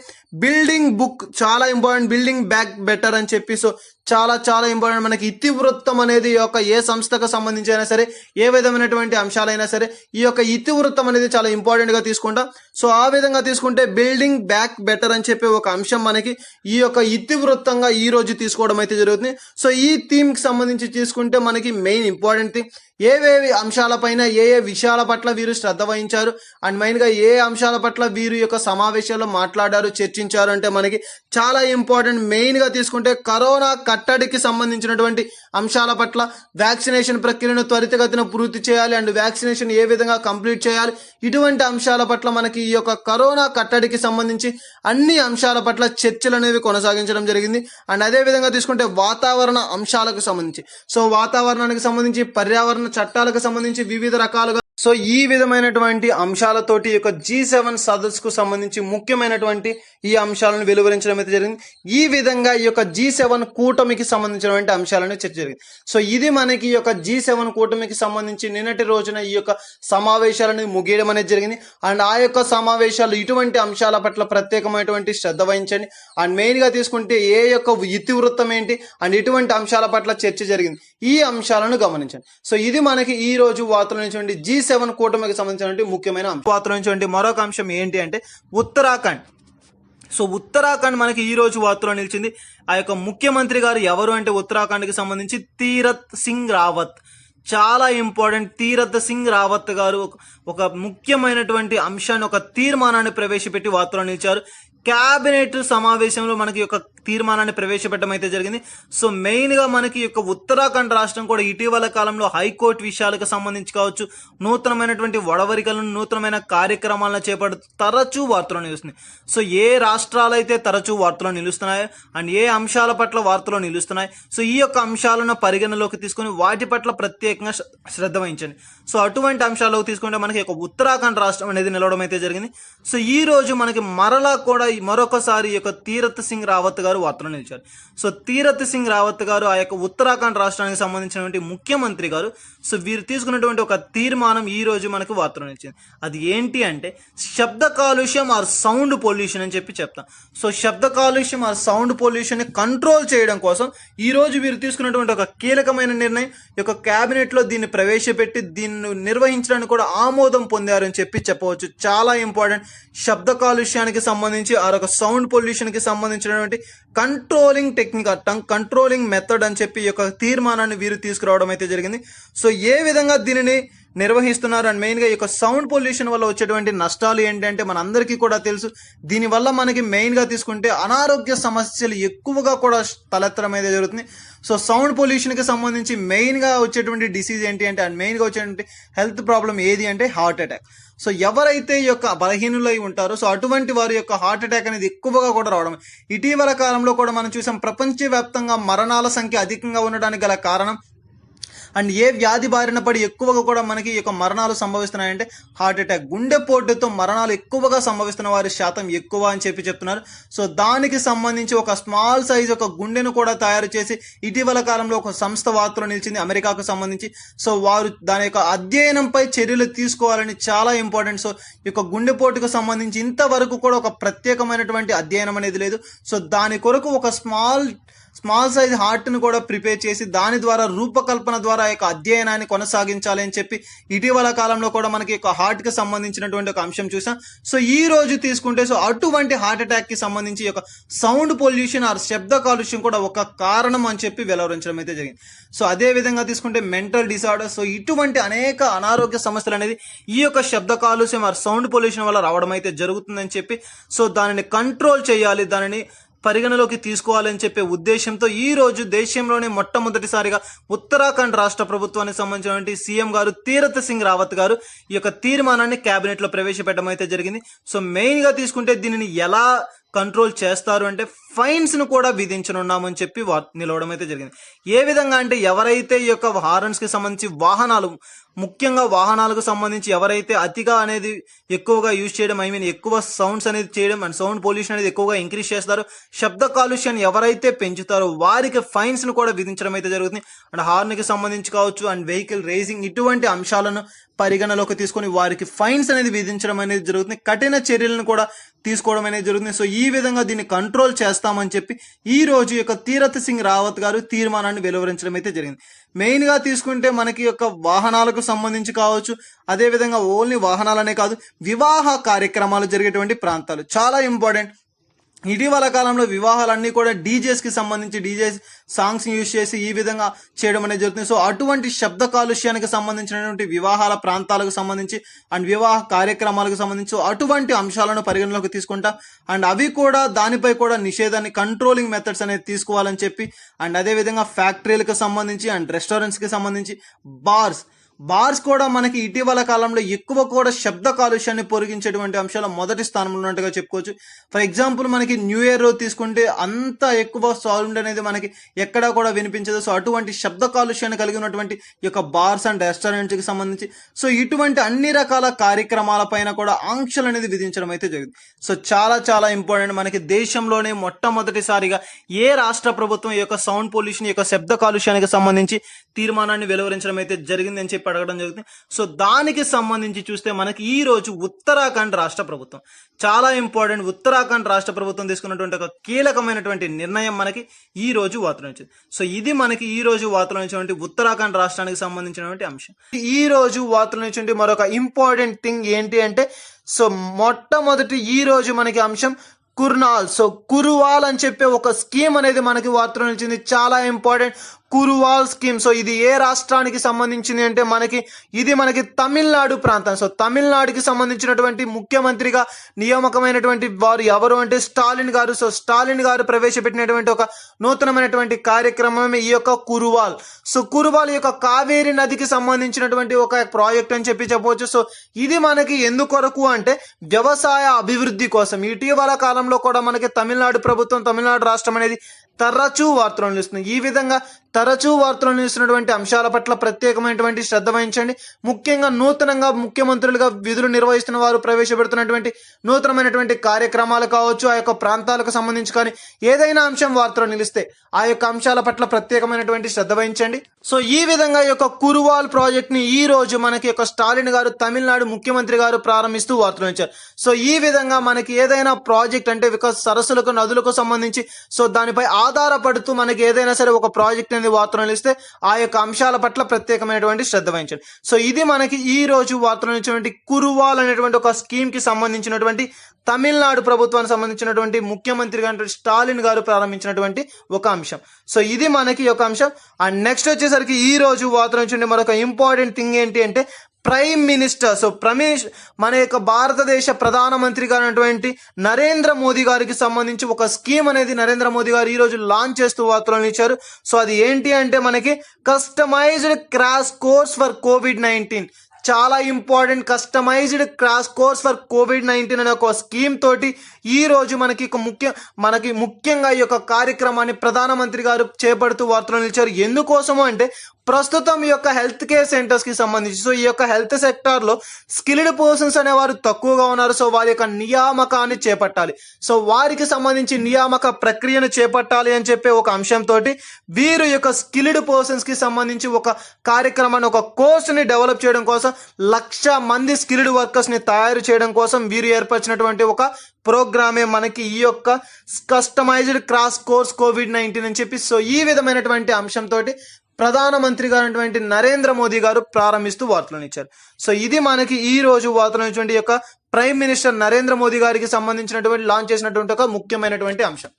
బిల్డింగ్ బుక్. చాలా ఇంపార్టెంట్, బిల్డింగ్ బ్యాక్ బెటర్ అని చెప్పి. సో చాలా చాలా ఇంపార్టెంట్. మనకి ఇతివృత్తం అనేది ఏ సంస్థకు సంబంధించి అయినా సరే, ఏ విధమైనటువంటి అంశాలైనా సరే ఈ యొక్క ఇతివృత్తం అనేది చాలా ఇంపార్టెంట్ గా తీసుకుంటాం. సో ఆ విధంగా తీసుకుంటే బిల్డింగ్ బ్యాక్ బెటర్ అని చెప్పి ఒక అంశం మనకి ఈ యొక్క ఇతివృత్తంగా ఈ రోజు తీసుకోవడం అయితే జరుగుతుంది. సో ఈ థీమ్ కి సంబంధించి తీసుకుంటే మనకి మెయిన్ ఇంపార్టెంట్ థింగ్ ఏవేవి అంశాలపైన ఏ విషయాల పట్ల వీరు శ్రద్ధ వహించారు అండ్ మెయిన్గా ఏ అంశాల పట్ల వీరు యొక్క సమావేశాల్లో మాట్లాడారు, చర్చించారు అంటే మనకి చాలా ఇంపార్టెంట్. మెయిన్గా తీసుకుంటే కరోనా కట్టడికి సంబంధించినటువంటి అంశాల పట్ల వ్యాక్సినేషన్ ప్రక్రియను త్వరితగతిన పూర్తి చేయాలి అండ్ వ్యాక్సినేషన్ ఏ విధంగా కంప్లీట్ చేయాలి, ఇటువంటి అంశాల పట్ల మనకి ఈ యొక్క కరోనా కట్టడికి సంబంధించి అన్ని అంశాల పట్ల చర్చలు అనేవి కొనసాగించడం జరిగింది. అండ్ అదే విధంగా తీసుకుంటే వాతావరణ అంశాలకు సంబంధించి, సో వాతావరణానికి సంబంధించి, పర్యావరణ చట్టాలకు సంబంధించి వివిధ రకాలుగా సో ఈ విధమైనటువంటి అంశాలతోటి యొక్క G7 సదస్సుకు సంబంధించి ముఖ్యమైనటువంటి ఈ అంశాలను వెలువరించడం అయితే జరిగింది. ఈ విధంగా ఈ యొక్క G7 కూటమికి సంబంధించినటువంటి అంశాలను చర్చ జరిగింది. సో ఇది మనకి ఈ యొక్క G7 కూటమికి సంబంధించి నిన్నటి రోజున ఈ యొక్క సమావేశాలను ముగియడం అనేది జరిగింది. అండ్ ఆ యొక్క సమావేశాలు ఇటువంటి అంశాల పట్ల ప్రత్యేకమైనటువంటి శ్రద్ధ వహించండి. అండ్ మెయిన్గా తీసుకుంటే ఏ యొక్క ఇతివృత్తం ఏంటి అండ్ ఇటువంటి అంశాల పట్ల చర్చ జరిగింది, ఈ అంశాలను గమనించండి. సో ఇది మనకి ఈ రోజు వార్తల నుంచి G7 కూటమికి సంబంధించినటువంటి ముఖ్యమైన వార్తల నుంచి మరొక అంశం ఏంటి అంటే ఉత్తరాఖండ్. సో ఉత్తరాఖండ్ మనకి ఈ రోజు వార్తలో నిలిచింది. ఆ యొక్క ముఖ్యమంత్రి గారు ఎవరు అంటే ఉత్తరాఖండ్కి సంబంధించి తీరత్ సింగ్ రావత్. చాలా ఇంపార్టెంట్. తీరత్ సింగ్ రావత్ గారు ఒక ముఖ్యమైనటువంటి అంశాన్ని, ఒక తీర్మానాన్ని ప్రవేశపెట్టి వార్తలో నిలిచారు. క్యాబినెట్ సమావేశంలో మనకి యొక్క తీర్మానాన్ని ప్రవేశపెట్టడం అయితే జరిగింది. సో మెయిన్గా మనకి యొక్క ఉత్తరాఖండ్ రాష్ట్రం కూడా ఇటీవల కాలంలో హైకోర్టు విషయాలకు సంబంధించి కావచ్చు, నూతనమైనటువంటి వడవరికలను, నూతనమైన కార్యక్రమాలను చేపడుతూ తరచూ వార్తలు నిలుస్తున్నాయి. సో ఏ రాష్ట్రాలు అయితే తరచూ వార్తలు నిలుస్తున్నాయో అండ్ ఏ అంశాల పట్ల వార్తలు నిలుస్తున్నాయి, సో ఈ యొక్క అంశాలను పరిగణలోకి తీసుకొని వాటి పట్ల ప్రత్యేకంగా శ్రద్ధ వహించండి. సో అటువంటి అంశాల్లోకి తీసుకుంటే మనకి ఒక ఉత్తరాఖండ్ రాష్ట్రం అనేది నిలవడం అయితే జరిగింది. సో ఈ రోజు మనకి మరలా కూడా మరొకసారి ఈ యొక్క తీరత్ సింగ్ రావత్ గారు వార్తలు నిలిచారు. సో తీరత్ సింగ్ రావత్ గారు ఆ యొక్క ఉత్తరాఖండ్ రాష్ట్రానికి సంబంధించినటువంటి ముఖ్యమంత్రి గారు. సో వీరు తీసుకున్నటువంటి ఒక తీర్మానం ఈ రోజు మనకు వార్తలు నిలిచింది. అది ఏంటి అంటే శబ్ద కాలుష్యం ఆర్ సౌండ్ పొల్యూషన్ అని చెప్పి చెప్తాం. సో శబ్ద కాలుష్యం ఆర్ సౌండ్ పొల్యూషన్ ని కంట్రోల్ చేయడం కోసం ఈ రోజు వీరు తీసుకున్నటువంటి ఒక కీలకమైన నిర్ణయం, ఈ యొక్క క్యాబినెట్ లో దీన్ని ప్రవేశపెట్టి దీన్ని నిర్వహించడానికి కూడా ఆమోదం పొందారని చెప్పి చెప్పవచ్చు. చాలా ఇంపార్టెంట్. శబ్ద కాలుష్యానికి సంబంధించి ఆ యొక్క సౌండ్ పొల్యూషన్ కి సంబంధించినటువంటి కంట్రోలింగ్ టెక్నిక్, కంట్రోలింగ్ మెథడ్ అని చెప్పి ఈ యొక్క తీర్మానాన్ని వీరు తీసుకురావడం అయితే జరిగింది. సో ఏ విధంగా దీనిని నిర్వహిస్తున్నారు అండ్ మెయిన్గా ఈ యొక్క సౌండ్ పొల్యూషన్ వల్ల వచ్చేటువంటి నష్టాలు ఏంటంటే మనందరికీ కూడా తెలుసు. దీనివల్ల మనకి మెయిన్గా తీసుకుంటే అనారోగ్య సమస్యలు ఎక్కువగా కూడా తలెత్తడం అయితే జరుగుతుంది. సో సౌండ్ పొల్యూషన్కి సంబంధించి మెయిన్గా వచ్చేటువంటి డిసీజ్ ఏంటి అంటే అండ్ మెయిన్గా వచ్చేటువంటి హెల్త్ ప్రాబ్లం ఏది అంటే హార్ట్ అటాక్. సో ఎవరైతే ఈ యొక్క బలహీనులై ఉంటారో సో అటువంటి వారి యొక్క హార్ట్ అటాక్ అనేది ఎక్కువగా కూడా రావడం ఇటీవల కాలంలో కూడా మనం చూసాం. ప్రపంచవ్యాప్తంగా మరణాల సంఖ్య అధికంగా ఉండడానికి గల కారణం అండ్ ఏ వ్యాధి బారిన పడి ఎక్కువగా కూడా మనకి ఈ యొక్క మరణాలు సంభవిస్తున్నాయంటే హార్ట్ అటాక్, గుండెపోటుతో మరణాలు ఎక్కువగా సంభవిస్తున్న వారి శాతం ఎక్కువ అని చెప్పి చెప్తున్నారు. సో దానికి సంబంధించి ఒక స్మాల్ సైజ్ ఒక గుండెను కూడా తయారు చేసి ఇటీవల కాలంలో ఒక సంస్థ వార్తలో నిలిచింది అమెరికాకు సంబంధించి. సో వారు దాని యొక్క అధ్యయనంపై చర్యలు తీసుకోవాలని చాలా ఇంపార్టెంట్. సో ఈ యొక్క గుండెపోటుకు సంబంధించి ఇంతవరకు కూడా ఒక ప్రత్యేకమైనటువంటి అధ్యయనం అనేది లేదు. సో దాని కొరకు ఒక స్మాల్ సైజ్ హార్ట్ను కూడా ప్రిపేర్ చేసి దాని ద్వారా రూపకల్పన ద్వారా యొక్క అధ్యయనాన్ని కొనసాగించాలి అని చెప్పి ఇటీవల కాలంలో కూడా మనకి ఒక హార్ట్కి సంబంధించినటువంటి ఒక అంశం చూసాం. సో ఈ రోజు తీసుకుంటే సో అటువంటి హార్ట్ అటాక్కి సంబంధించి ఒక సౌండ్ పొల్యూషన్ ఆర్ శబ్ద కాలుష్యం కూడా ఒక కారణం అని చెప్పి వెలువరించడం అయితే జరిగింది. సో అదే విధంగా తీసుకుంటే మెంటల్ డిసార్డర్, సో ఇటువంటి అనేక అనారోగ్య సమస్యలు అనేది ఈ యొక్క శబ్ద కాలుష్యం ఆర్ సౌండ్ పొల్యూషన్ వల్ల రావడం అయితే జరుగుతుందని చెప్పి సో దానిని కంట్రోల్ చేయాలి, దానిని పరిగణలోకి తీసుకోవాలని చెప్పే ఉద్దేశంతో ఈ రోజు దేశంలోనే మొట్టమొదటిసారిగా ఉత్తరాఖండ్ రాష్ట్ర ప్రభుత్వానికి సంబంధించినటువంటి సీఎం గారు తీరత్ సింగ్ రావత్ గారు ఈ యొక్క తీర్మానాన్ని కేబినెట్ లో ప్రవేశపెట్టడం అయితే జరిగింది. సో మెయిన్ గా తీసుకుంటే దీనిని ఎలా కంట్రోల్ చేస్తారు అంటే ఫైన్స్ ను కూడా విధించనున్నామని చెప్పి నిలవడం అయితే జరిగింది. ఏ విధంగా అంటే ఎవరైతే ఈ యొక్క హారన్స్ కి సంబంధించి వాహనాలు, ముఖ్యంగా వాహనాలకు సంబంధించి ఎవరైతే అతిగా అనేది ఎక్కువగా యూజ్ చేయడం, ఎక్కువ సౌండ్స్ అనేది చేయడం అండ్ సౌండ్ పొల్యూషన్ అనేది ఎక్కువగా ఇంక్రీజ్ చేస్తారో, శబ్ద కాలుష్యాన్ని ఎవరైతే పెంచుతారో వారికి ఫైన్స్ ను కూడా విధించడం అయితే జరుగుతుంది. అండ్ హార్న్ కి సంబంధించి కావచ్చు అండ్ వెహికల్ రేసింగ్ ఇటువంటి అంశాలను పరిగణలోకి తీసుకొని వారికి ఫైన్స్ అనేది విధించడం అనేది జరుగుతుంది, కఠిన చర్యలను కూడా తీసుకోవడం అనేది జరుగుతుంది. సో ఈ విధంగా దీన్ని కంట్రోల్ చేస్తామని చెప్పి ఈ రోజు యొక్క తీరత్ సింగ్ రావత్ గారు తీర్మానాన్ని వెలువరించడం అయితే జరిగింది. మెయిన్ గా తీసుకుంటే మనకి యొక్క వాహనాలకు సంబంధించి కావచ్చు, అదే విధంగా ఓన్లీ వాహనాలనే కాదు వివాహ కార్యక్రమాలు జరిగేటువంటి ప్రాంతాలు చాలా ఇంపార్టెంట్. ఇటీవల కాలంలో వివాహాలన్నీ కూడా డీజేస్ కి సంబంధించి డీజే సాంగ్స్ యూజ్ చేసి ఈ విధంగా చేయడం అనేది జరుగుతుంది. సో అటువంటి శబ్ద కాలుష్యానికి సంబంధించినటువంటి వివాహాల ప్రాంతాలకు సంబంధించి అండ్ వివాహ కార్యక్రమాలకు సంబంధించి అటువంటి అంశాలను పరిగణలోకి తీసుకుంటా అండ్ అవి కూడా దానిపై కూడా నిషేధాన్ని కంట్రోలింగ్ మెథడ్స్ అనేది తీసుకోవాలని చెప్పి అండ్ అదే విధంగా ఫ్యాక్టరీలకు సంబంధించి అండ్ రెస్టారెంట్స్ కి సంబంధించి బార్స్ కూడా మనకి ఇటీవల కాలంలో ఎక్కువ కూడా శబ్ద కాలుష్యాన్ని పొరిగించేటువంటి అంశాల మొదటి స్థానంలో ఉన్నట్టుగా చెప్పుకోవచ్చు. ఫర్ ఎగ్జాంపుల్ మనకి న్యూ ఇయర్ తీసుకుంటే అంత ఎక్కువ సౌండ్ అనేది మనకి ఎక్కడా కూడా వినిపించదు. సో అటువంటి శబ్ద కాలుష్యాన్ని కలిగి ఉన్నటువంటి ఈ యొక్క బార్స్ అండ్ రెస్టారెంట్స్ కి సంబంధించి సో ఇటువంటి అన్ని రకాల కార్యక్రమాల పైన కూడా ఆంక్షలు అనేది విధించడం అయితే జరిగింది. సో చాలా చాలా ఇంపార్టెంట్. మనకి దేశంలోనే మొట్టమొదటిసారిగా ఏ రాష్ట్ర ప్రభుత్వం ఈ యొక్క సౌండ్ పొల్యూషన్ ఈ యొక్క శబ్ద కాలుష్యానికి సంబంధించి తీర్మానాన్ని వెలువరించడం అయితే జరిగింది అని చెప్పి అడగడం జరుగుతుంది. సో దానికి సంబంధించి చూస్తే మనకి ఈ రోజు ఉత్తరాఖండ్ రాష్ట్ర ప్రభుత్వం చాలా ఇంపార్టెంట్. ఉత్తరాఖండ్ రాష్ట్ర ప్రభుత్వం తీసుకున్నటువంటి ఒక కీలకమైనటువంటి నిర్ణయం మనకి ఈ రోజు వార్తలు వచ్చింది. సో ఇది మనకి ఈ రోజు వార్తలు వచ్చినటువంటి ఉత్తరాఖండ్ రాష్ట్రానికి సంబంధించినటువంటి అంశం. ఈ రోజు వార్తలు వచ్చినటువంటి మరొక ఇంపార్టెంట్ థింగ్ ఏంటి అంటే సో మొట్టమొదటి ఈ రోజు మనకి అంశం కుర్నాల్. సో కురువాల్ అని చెప్పే ఒక స్కీమ్ అనేది మనకి వార్తలు వచ్చింది. చాలా ఇంపార్టెంట్ కురువాల్ స్కీమ్. సో ఇది ఏ రాష్ట్రానికి సంబంధించింది అంటే మనకి తమిళనాడు ప్రాంతం. సో తమిళనాడుకి సంబంధించినటువంటి ముఖ్యమంత్రిగా నియామకమైనటువంటి వారు ఎవరు అంటే స్టాలిన్ గారు. సో స్టాలిన్ గారు ప్రవేశపెట్టినటువంటి ఒక నూతనమైనటువంటి కార్యక్రమం ఈ యొక్క కురువాల్. సో కురువాల్ యొక్క కావేరి నదికి సంబంధించినటువంటి ఒక ప్రాజెక్ట్ అని చెప్పవచ్చు. సో ఇది మనకి ఎందుకొరకు అంటే వ్యవసాయ అభివృద్ధి కోసం. ఇటీవల కాలంలో కూడా మనకి తమిళనాడు ప్రభుత్వం తమిళనాడు రాష్ట్రం అనేది తరచూ వార్తలను ఇస్తుంది. ఈ విధంగా తరచూ వార్తలను ఇస్తున్నటువంటి అంశాల పట్ల ప్రత్యేకమైనటువంటి శ్రద్ధ వహించండి. ముఖ్యంగా నూతనంగా ముఖ్యమంత్రులుగా విధులు నిర్వహిస్తున్న వారు ప్రవేశపెడుతున్నటువంటి నూతనమైనటువంటి కార్యక్రమాలు కావచ్చు, ఆ యొక్క ప్రాంతాలకు సంబంధించి కానీ ఏదైనా అంశం వార్తలు నిలిస్తే ఆ యొక్క అంశాల పట్ల ప్రత్యేకమైనటువంటి శ్రద్ధ వహించండి. సో ఈ విధంగా ఈ యొక్క కురువాల్ ప్రాజెక్ట్ ని ఈ రోజు మనకి యొక్క స్టాలిన్ గారు తమిళనాడు ముఖ్యమంత్రి గారు ప్రారంభిస్తూ వార్తలు ఇచ్చారు. సో ఈ విధంగా మనకి ఏదైనా ప్రాజెక్ట్ అంటే సరస్సులకు నదులకు సంబంధించి సో దానిపై ఆధారపడుతూ మనకి ఏదైనా సరే ఒక ప్రాజెక్ట్ అనేది వార్తలు ఇస్తే ఆ యొక్క అంశాల పట్ల ప్రత్యేకమైనటువంటి శ్రద్ధ వహించండి. సో ఇది మనకి ఈ రోజు వార్తలు ఇచ్చినటువంటి కురువాల్ అనేటువంటి ఒక స్కీమ్ కి సంబంధించినటువంటి తమిళనాడు ప్రభుత్వానికి సంబంధించినటువంటి ముఖ్యమంత్రిగా స్టాలిన్ గారు ప్రారంభించినటువంటి ఒక అంశం. సో ఇది మనకి ఒక అంశం. అండ్ నెక్స్ట్ వచ్చేసరికి ఈ రోజు వార్తలు ఇచ్చినటువంటి మరొక ఇంపార్టెంట్ థింగ్ ఏంటి అంటే ప్రైమ్ మినిస్టర్. సో మన యొక్క భారతదేశ ప్రధానమంత్రిగా అయినటువంటి నరేంద్ర మోదీ గారికి సంబంధించి ఒక స్కీమ్ అనేది నరేంద్ర మోదీ గారు ఈ రోజు లాంచ్ చేస్తూ వార్తలను ఇచ్చారు. సో అది ఏంటి అంటే మనకి కస్టమైజ్డ్ క్రాష్ కోర్స్ ఫర్ కోవిడ్-19. చాలా important. Customised crash course for కోవిడ్-19 అనే ఒక స్కీమ్ తోటి ఈ రోజు మనకి ముఖ్యంగా ఈ యొక్క కార్యక్రమాన్ని ప్రధానమంత్రి గారు చేపడుతూ వార్తలు నిలిచారు. ఎందుకోసము అంటే ప్రస్తుతం ఈ యొక్క హెల్త్ కేర్ సెంటర్స్ కి సంబంధించి సో ఈ యొక్క హెల్త్ సెక్టార్ లో స్కిల్డ్ పర్సన్స్ అనేవారు తక్కువగా ఉన్నారు. సో వారి యొక్క నియామకాన్ని చేపట్టాలి. సో వారికి సంబంధించి నియామక ప్రక్రియను చేపట్టాలి అని చెప్పే ఒక అంశంతో వీరు యొక్క స్కిల్డ్ పర్సన్స్ కి సంబంధించి ఒక కార్యక్రమాన్ని ఒక కోర్సుని డెవలప్ చేయడం కోసం 1,00,000 మంది స్కిల్డ్ వర్కర్స్ ని తయారు చేయడం కోసం వీరు ఏర్పరిచినటువంటి ఒక ప్రోగ్రామే మనకి ఈ యొక్క కస్టమైజ్డ్ క్రాష్ కోర్స్ కోవిడ్-19 అని చెప్పి సో ఈ విధమైనటువంటి అంశంతో ప్రధానమంత్రి గారైనటువంటి నరేంద్ర మోదీ గారు ప్రారంభిస్తూ వార్తలను ఇచ్చారు. సో ఇది మనకి ఈ రోజు వార్తలు ఇచ్చినటువంటి యొక్క ప్రైమ్ మినిస్టర్ నరేంద్ర మోదీ గారికి సంబంధించినటువంటి లాంచ్ చేసినటువంటి ఒక ముఖ్యమైనటువంటి అంశం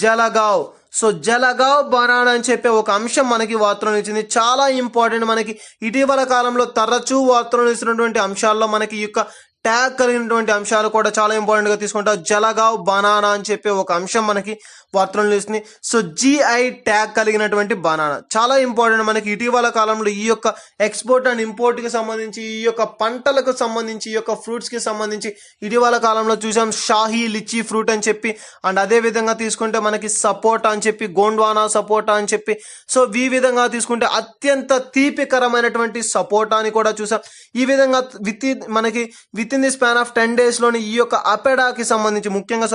జలగావ్. సో జలగావ్ బనానా అని చెప్పే ఒక అంశం మనకి వార్తలను ఇచ్చింది. చాలా ఇంపార్టెంట్. మనకి ఇటీవల కాలంలో తరచూ వార్తలను ఇస్తున్నటువంటి అంశాల్లో మనకి ఈ యొక్క ట్యాగ్ కలిగినటువంటి అంశాలు కూడా చాలా ఇంపార్టెంట్ గా తీసుకుంటాం. జలగావ్ బనానా అని చెప్పే ఒక అంశం మనకి వార్తలను ఇస్తుంది. సో జిఐ ట్యాగ్ కలిగినటువంటి బనానా చాలా ఇంపార్టెంట్. మనకి ఇటీవల కాలంలో ఈ యొక్క ఎక్స్పోర్ట్ అండ్ ఇంపోర్ట్ కి సంబంధించి ఈ యొక్క పంటలకు సంబంధించి ఈ యొక్క ఫ్రూట్స్ కి సంబంధించి ఇటీవల కాలంలో చూసాం షాహీ లిచీ ఫ్రూట్ అని చెప్పి అండ్ అదే విధంగా తీసుకుంటే మనకి సపోటా అని చెప్పి గోండ్వానా సపోటా అని చెప్పి సో ఈ విధంగా తీసుకుంటే అత్యంత తీపికరమైనటువంటి సపోటాని కూడా చూసాం. ఈ విధంగా with in the span of 10 days లోని ఈ యొక్క అపెడాకి సంబంధించి ముఖ్యంగా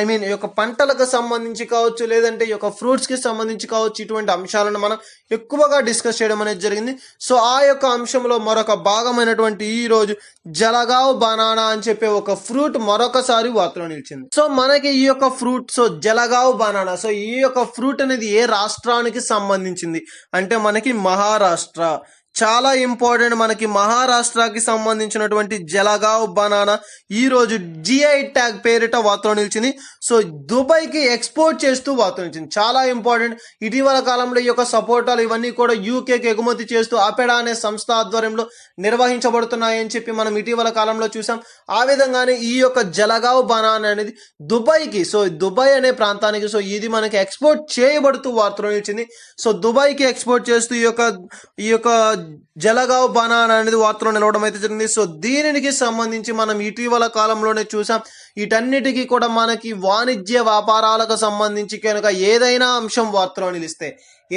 ఈ యొక్క పంటలకు సంబంధించి కావచ్చు లేదంటే ఈ యొక్క ఫ్రూట్స్ కి సంబంధించి కావచ్చు ఇటువంటి అంశాలను మనం ఎక్కువగా డిస్కస్ చేయడం అనేది జరిగింది. సో ఆ యొక్క అంశంలో మరొక భాగమైనటువంటి ఈ రోజు జలగావ్ బనానా అని చెప్పే ఒక ఫ్రూట్ మరొకసారి వార్తలో నిలిచింది. సో మనకి ఈ యొక్క fruit so Jalgaon banana so ఈ యొక్క ఫ్రూట్ అనేది ఏ రాష్ట్రానికి సంబంధించింది అంటే మనకి మహారాష్ట్ర. చాలా ఇంపార్టెంట్ మనకి మహారాష్ట్రకి సంబంధించినటువంటి జలగావ్ బనానా ఈ రోజు జిఐ ట్యాగ్ పేరిట వార్తలో నిలిచింది. సో దుబాయ్కి ఎక్స్పోర్ట్ చేస్తూ వార్తలో నిలిచింది. చాలా ఇంపార్టెంట్. ఇటీవల కాలంలో ఈ యొక్క సపోటాలు ఇవన్నీ కూడా యూకేకి ఎగుమతి చేస్తూ అపెడా అనే సంస్థ ఆధ్వర్యంలో నిర్వహించబడుతున్నాయని చెప్పి మనం ఇటీవల కాలంలో చూసాం. ఆ విధంగానే ఈ యొక్క జలగావ్ బనానా అనేది దుబాయ్కి, సో దుబాయ్ అనే ప్రాంతానికి, సో ఇది మనకి ఎక్స్పోర్ట్ చేయబడుతూ వార్తలో నిలిచింది. సో దుబాయ్కి ఎక్స్పోర్ట్ చేస్తూ ఈ యొక్క జలగావ్ బనానా అనేది వార్తలో నిలవడం అయితే జరిగింది. సో దీనికి సంబంధించి మనం ఇటీవల కాలంలోనే చూసాం. వీటన్నిటికీ కూడా మనకి వాణిజ్య వ్యాపారాలకు సంబంధించి కనుక ఏదైనా అంశం వార్తలో నిలిస్తే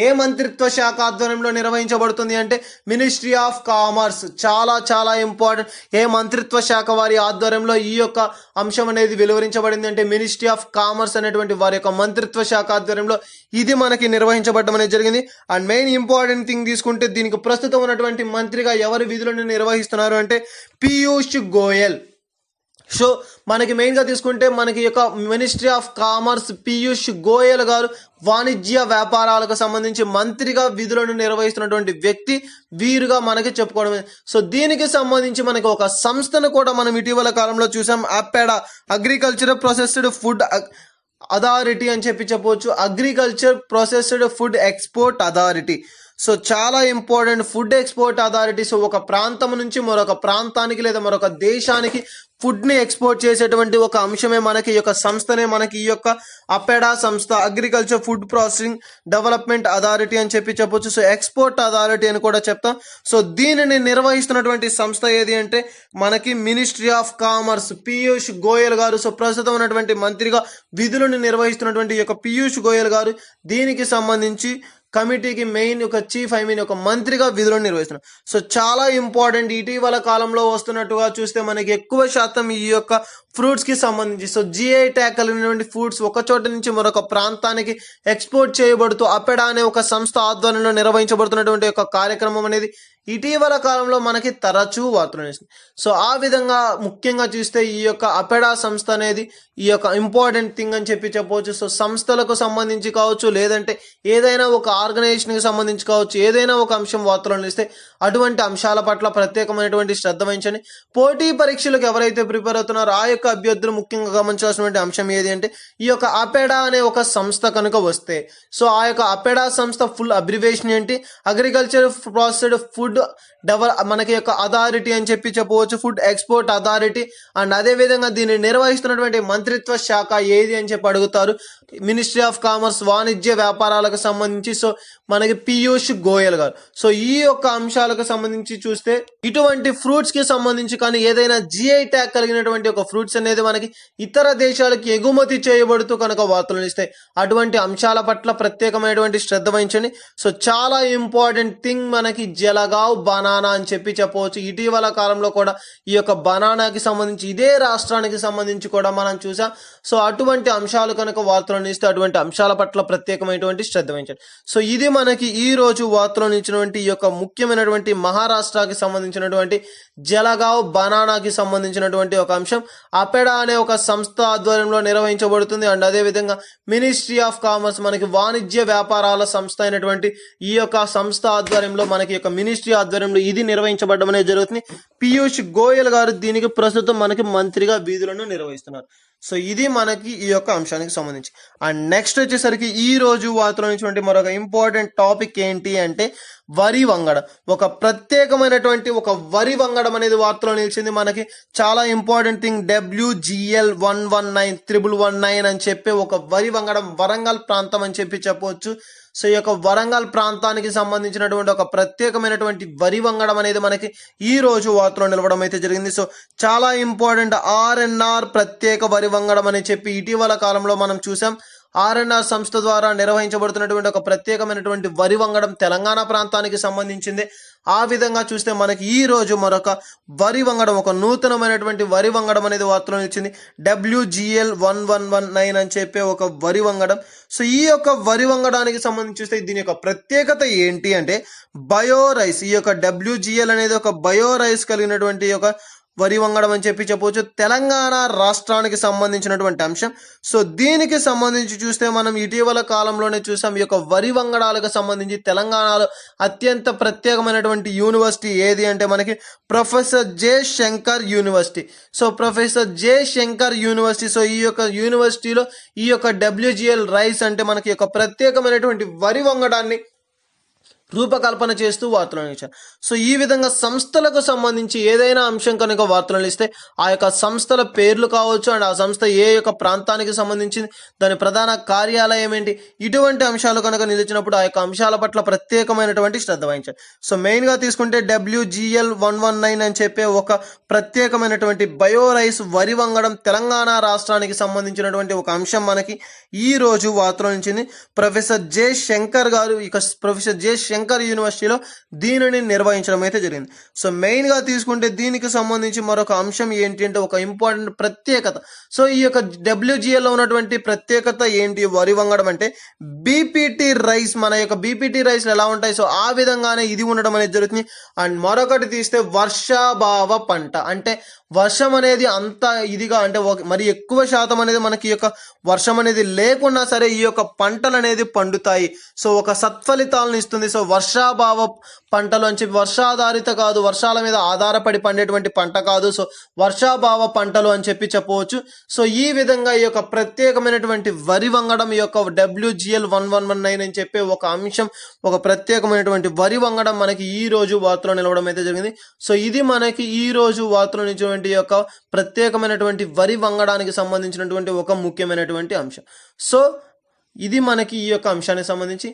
ఏ మంత్రిత్వ శాఖ ఆధ్వర్యంలో నిర్వహించబడుతుంది అంటే మినిస్ట్రీ ఆఫ్ కామర్స్. చాలా చాలా ఇంపార్టెంట్. ఏ మంత్రిత్వ శాఖ వారి ఆధ్వర్యంలో ఈ యొక్క అంశం అనేది వెలువరించబడింది అంటే మినిస్ట్రీ ఆఫ్ కామర్స్ అనేటువంటి వారి యొక్క మంత్రిత్వ శాఖ ఆధ్వర్యంలో ఇది మనకి నిర్వహించబడడం అనేది జరిగింది. అండ్ మెయిన్ ఇంపార్టెంట్ థింగ్ తీసుకుంటే దీనికి ప్రస్తుతం ఉన్నటువంటి మంత్రిగా ఎవరు విధులను నిర్వహిస్తున్నారు అంటే పీయూష్ గోయల్. సో మనకి మెయిన్గా తీసుకుంటే మనకి యొక్క ministry of commerce Piyush Goyal గారు వాణిజ్య వ్యాపారాలకు సంబంధించి మంత్రిగా విధులను నిర్వహిస్తున్నటువంటి వ్యక్తి వీరుగా మనకి చెప్పుకోవడం. సో దీనికి సంబంధించి మనకి ఒక సంస్థను కూడా మనం ఇటీవల కాలంలో చూసాం. APEDA, agriculture processed food authority అని చెప్పవచ్చు. Agriculture processed food export authority. So చాలా important. Food export authority. So ఒక ప్రాంతం నుంచి మరొక ప్రాంతానికి లేదా మరొక దేశానికి ఫుడ్ని ఎక్స్పోర్ట్ చేసేటువంటి ఒక అంశమే మనకి ఈ యొక్క సంస్థనే మనకి ఈ యొక్క అపెడా సంస్థ, agriculture food processing development authority అని చెప్పొచ్చు. సో ఎక్స్పోర్ట్ అథారిటీ అని కూడా చెప్తాం. సో దీనిని నిర్వహిస్తున్నటువంటి సంస్థ ఏది అంటే మనకి ministry of commerce Piyush Goyal గారు. సో ప్రస్తుతం ఉన్నటువంటి మంత్రిగా విధులను నిర్వహిస్తున్నటువంటి ఈ యొక్క పీయూష్ గోయల్ గారు దీనికి సంబంధించి కమిటీకి మెయిన్ ఒక చీఫ్ ఒక మంత్రిగా విధులను నిర్వహిస్తున్నారు. సో చాలా ఇంపార్టెంట్. ఇటీవల కాలంలో వస్తున్నట్టుగా చూస్తే మనకి ఎక్కువ శాతం ఈ యొక్క ఫ్రూట్స్కి సంబంధించి సో జిఐ ట్యాగ్ కలిగినటువంటి ఫ్రూట్స్ ఒక చోట నుంచి మరొక ప్రాంతానికి ఎక్స్పోర్ట్ చేయబడుతూ అపెడా అనే ఒక సంస్థ ఆధ్వర్యంలో నిర్వహించబడుతున్నటువంటి ఒక కార్యక్రమం అనేది ఇటీవల కాలంలో మనకి తరచూ వార్తలు నిలిచింది. సో ఆ విధంగా ముఖ్యంగా చూస్తే ఈ యొక్క అపెడా సంస్థ అనేది ఈ యొక్క ఇంపార్టెంట్ థింగ్ అని చెప్పవచ్చు. సో సంస్థలకు సంబంధించి కావచ్చు, లేదంటే ఏదైనా ఒక ఆర్గనైజేషన్కి సంబంధించి కావచ్చు, ఏదైనా ఒక అంశం వార్తలు నిలిస్తే అటువంటి అంశాల పట్ల ప్రత్యేకమైనటువంటి శ్రద్ధ వహించండి. పోటీ పరీక్షలకు ఎవరైతే ప్రిపేర్ అవుతున్నారో ఆ యొక్క అభ్యర్థులు ముఖ్యంగా గమనించాల్సినటువంటి అంశం ఏది అంటే ఈ యొక్క అపెడా అనే ఒక సంస్థ కనుక వస్తే, సో ఆ యొక్క అపెడా సంస్థ ఫుల్ అబ్రివేషన్ ఏంటి? అగ్రికల్చర్ ప్రాసెస్డ్ ఫుడ్ మనకి యొక్క అథారిటీ అని చెప్పవచ్చు, ఫుడ్ ఎక్స్పోర్ట్ అథారిటీ. అండ్ అదేవిధంగా దీన్ని నిర్వహిస్తున్నటువంటి మంత్రిత్వ శాఖ ఏది అని చెప్పి అడుగుతారు. మినిస్ట్రీ ఆఫ్ కామర్స్, వాణిజ్య వ్యాపారాలకు సంబంధించి సో మనకి పీయూష్ గోయల్ గారు. సో ఈ యొక్క అంశాలకు సంబంధించి చూస్తే ఇటువంటి ఫ్రూట్స్ కి సంబంధించి కానీ ఏదైనా జిఐ ట్యాగ్ కలిగినటువంటి ఒక ఫ్రూట్స్ అనేది మనకి ఇతర దేశాలకి ఎగుమతి చేయబడుతూ కనుక వార్తలు ఇస్తాయి. అటువంటి అంశాల పట్ల ప్రత్యేకమైనటువంటి శ్రద్ధ వహించండి. సో చాలా ఇంపార్టెంట్ థింగ్ మనకి జలగావ్ బనానా అని చెప్పవచ్చు. ఇటీవల కాలంలో కూడా ఈ యొక్క బనానాకి సంబంధించి ఇదే రాష్ట్రానికి సంబంధించి కూడా మనం చూసాం. సో అటువంటి అంశాలు కనుక వార్తలు ఇస్తే అటువంటి అంశాల పట్ల ప్రత్యేకమైనటువంటి శ్రద్ధ వహించండి. సో ఇది మనకి ఈ రోజు వార్తలో ఇచ్చినటువంటి ఈ యొక్క ముఖ్యమైనటువంటి మహారాష్ట్రకి సంబంధించినటువంటి జలగావ్ బనానాకి సంబంధించినటువంటి ఒక అంశం అపెడా అనే ఒక సంస్థ ఆధ్వర్యంలో నిర్వహించబడుతుంది. అండ్ అదేవిధంగా మినిస్ట్రీ ఆఫ్ కామర్స్ మనకి వాణిజ్య వ్యాపారాల సంస్థ అయినటువంటి ఈ యొక్క సంస్థ ఆధ్వర్యంలో మనకి యొక్క మినిస్ట్రీ ఆధ్వర్యంలో ఇది నిర్వహించబడడం అనేది జరుగుతుంది. పీయూష్ గోయల్ గారు దీనికి ప్రస్తుతం మనకి మంత్రిగా విధులను నిర్వహిస్తున్నారు. సో ఇది మనకి ఈ యొక్క అంశానికి సంబంధించి. అండ్ నెక్స్ట్ వచ్చేసరికి ఈ రోజు వార్తలో నుంచి మరొక ఇంపార్టెంట్ టాపిక్ ఏంటి అంటే వరి వంగడం. ఒక ప్రత్యేకమైనటువంటి ఒక వరి వంగడం అనేది వార్తలో నిలిచింది. మనకి చాలా ఇంపార్టెంట్ థింగ్ WGL 119 అని చెప్పి ఒక వరి వంగడం వరంగల్ ప్రాంతం అని చెప్పవచ్చు. సో ఈ యొక్క వరంగల్ ప్రాంతానికి సంబంధించినటువంటి ఒక ప్రత్యేకమైనటువంటి వరి వంగడం అనేది మనకి ఈ రోజు వార్తలో నిలవడం అయితే జరిగింది. సో చాలా ఇంపార్టెంట్. RNR ప్రత్యేక వరి వంగడం అని చెప్పి ఇటీవల కాలంలో మనం చూసాం. RNR సంస్థ ద్వారా నిర్వహించబడుతున్నటువంటి ఒక ప్రత్యేకమైనటువంటి వరి వంగడం తెలంగాణ ప్రాంతానికి సంబంధించింది. ఆ విధంగా చూస్తే మనకి ఈ రోజు మరొక వరి వంగడం, ఒక నూతనమైనటువంటి వరి వంగడం అనేది వార్తలో నిలిచింది. WGL 119 అని చెప్పే ఒక వరి వంగడం. సో ఈ యొక్క వరి వంగడానికి సంబంధించి చూస్తే దీని యొక్క ప్రత్యేకత ఏంటి అంటే బయో రైస్. ఈ యొక్క WGL అనేది ఒక బయో రైస్ కలిగినటువంటి ఒక వరి వంగడం అని చెప్పవచ్చు. తెలంగాణ రాష్ట్రానికి సంబంధించినటువంటి అంశం. సో దీనికి సంబంధించి చూస్తే మనం ఇటీవల కాలంలోనే చూసాం, ఈ యొక్క వరి వంగడాలకు సంబంధించి తెలంగాణలో అత్యంత ప్రత్యేకమైనటువంటి యూనివర్సిటీ ఏది అంటే మనకి ప్రొఫెసర్ జే శంకర్ యూనివర్సిటీ. సో ప్రొఫెసర్ జే శంకర్ యూనివర్సిటీ. సో ఈ యొక్క యూనివర్సిటీలో ఈ యొక్క WGL రైస్ అంటే మనకి యొక్క ప్రత్యేకమైనటువంటి వరి వంగడాన్ని రూపకల్పన చేస్తూ వార్తలను ఇచ్చారు. సో ఈ విధంగా సంస్థలకు సంబంధించి ఏదైనా అంశం కనుక వార్తలను ఇస్తే ఆ యొక్క సంస్థల పేర్లు కావచ్చు, అండ్ ఆ సంస్థ ఏ యొక్క ప్రాంతానికి సంబంధించింది, దాని ప్రధాన కార్యాలయం ఏంటి, ఇటువంటి అంశాలు కనుక నిలిచినప్పుడు ఆ యొక్క అంశాల పట్ల ప్రత్యేకమైనటువంటి శ్రద్ధ వహించాలి. సో మెయిన్గా తీసుకుంటే WGL 119 అని చెప్పే ఒక ప్రత్యేకమైనటువంటి బయో రైస్ వరి వంగడం తెలంగాణ రాష్ట్రానికి సంబంధించినటువంటి ఒక అంశం మనకి ఈ రోజు వార్తలో నిలిచింది. ప్రొఫెసర్ జే శంకర్ గారు ఇక ప్రొఫెసర్ జే శంకర్ యూనివర్సిటీలో దీనిని నిర్వహించడం అయితే జరిగింది. సో మెయిన్గా తీసుకుంటే దీనికి సంబంధించి మరొక అంశం ఏంటి అంటే ఒక ఇంపార్టెంట్ ప్రత్యేకత. సో ఈ యొక్క WGLలో ఉన్నటువంటి ప్రత్యేకత ఏంటి వరి వంగడం అంటే BPT రైస్. మన యొక్క BPT రైస్లు ఎలా ఉంటాయి, సో ఆ విధంగానే ఇది ఉండడం అనేది జరుగుతుంది. అండ్ మరొకటి తీస్తే వర్షాభావ పంట అంటే వర్షం అనేది అంత ఇదిగా అంటే మరి ఎక్కువ శాతం అనేది మనకి ఈ యొక్క వర్షం అనేది లేకున్నా సరే ఈ యొక్క పంటలు అనేది పండుతాయి. సో ఒక సత్ఫలితాలను ఇస్తుంది. సో వర్షాభావ పంటలు అని చెప్పి వర్షాధారిత కాదు, వర్షాల మీద ఆధారపడి పండేటువంటి పంట కాదు. సో వర్షాభావ పంటలు అని చెప్పవచ్చు. సో ఈ విధంగా ఈ యొక్క ప్రత్యేకమైనటువంటి వరి వంగడం ఈ యొక్క WGL 119 అని చెప్పే ఒక అంశం, ఒక ప్రత్యేకమైనటువంటి వరి వంగడం మనకి ఈ రోజు వార్తలో నిలవడం అయితే జరిగింది. సో ఇది మనకి ఈ రోజు వార్తలో నిలిచినటువంటి యొక్క ప్రత్యేకమైనటువంటి వరి వంగడానికి సంబంధించినటువంటి ఒక ముఖ్యమైనటువంటి అంశం. సో ఇది మనకి ఈ యొక్క అంశానికి సంబంధించి.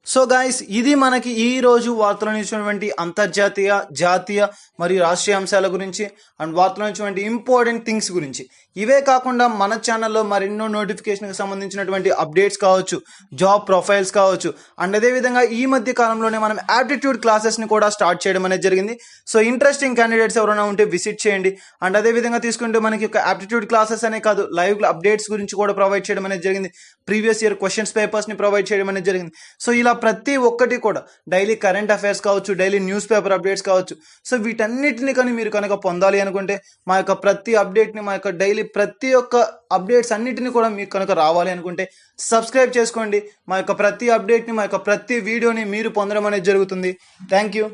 సో గైస్, ఇది మనకి ఈ రోజు వార్తలో నిలిచినటువంటి అంతర్జాతీయ, జాతీయ మరియు రాష్ట్రీయ అంశాల గురించి అండ్ వార్తలో నిలిచినటువంటి ఇంపార్టెంట్ థింగ్స్ గురించి. ఇవే కాకుండా మన ఛానల్లో మరెన్నో నోటిఫికేషన్కి సంబంధించినటువంటి అప్డేట్స్ కావచ్చు, జాబ్ ప్రొఫైల్స్ కావచ్చు, అండ్ అదేవిధంగా ఈ మధ్య కాలంలోనే మనం యాప్టిట్యూడ్ క్లాసెస్ని కూడా స్టార్ట్ చేయడం అనేది జరిగింది. సో ఇంట్రెస్టింగ్ క్యాండిడేట్స్ ఎవరైనా ఉంటే విజిట్ చేయండి. అండ్ అదేవిధంగా తీసుకుంటే మనకి ఒక యాప్టిట్యూడ్ క్లాసెస్ అనే కాదు, లైవ్ అప్డేట్స్ గురించి కూడా ప్రొవైడ్ చేయడం అనేది జరిగింది. ప్రీవియస్ ఇయర్ క్వశ్చన్స్ పేపర్స్ని ప్రొవైడ్ చేయడం అనేది జరిగింది. సో ఇలా ప్రతి ఒక్కటి కూడా డైలీ కరెంట్ అఫైర్స్ కావచ్చు, డైలీ న్యూస్ పేపర్ అప్డేట్స్ కావచ్చు. సో వీటన్నిటిని కానీ మీరు కనుక పొందాలి అనుకుంటే మా యొక్క ప్రతి అప్డేట్ని, మా యొక్క డైలీ ప్రతి ఒక్క అప్డేట్స్ అన్నిటిని కూడా మీకు కనుక రావాలి అనుకుంటే సబ్స్క్రైబ్ చేసుకోండి. మా యొక్క ప్రతి అప్డేట్ని, మా యొక్క ప్రతి వీడియోని మీరు పొందడం అనేది జరుగుతుంది. Thank you.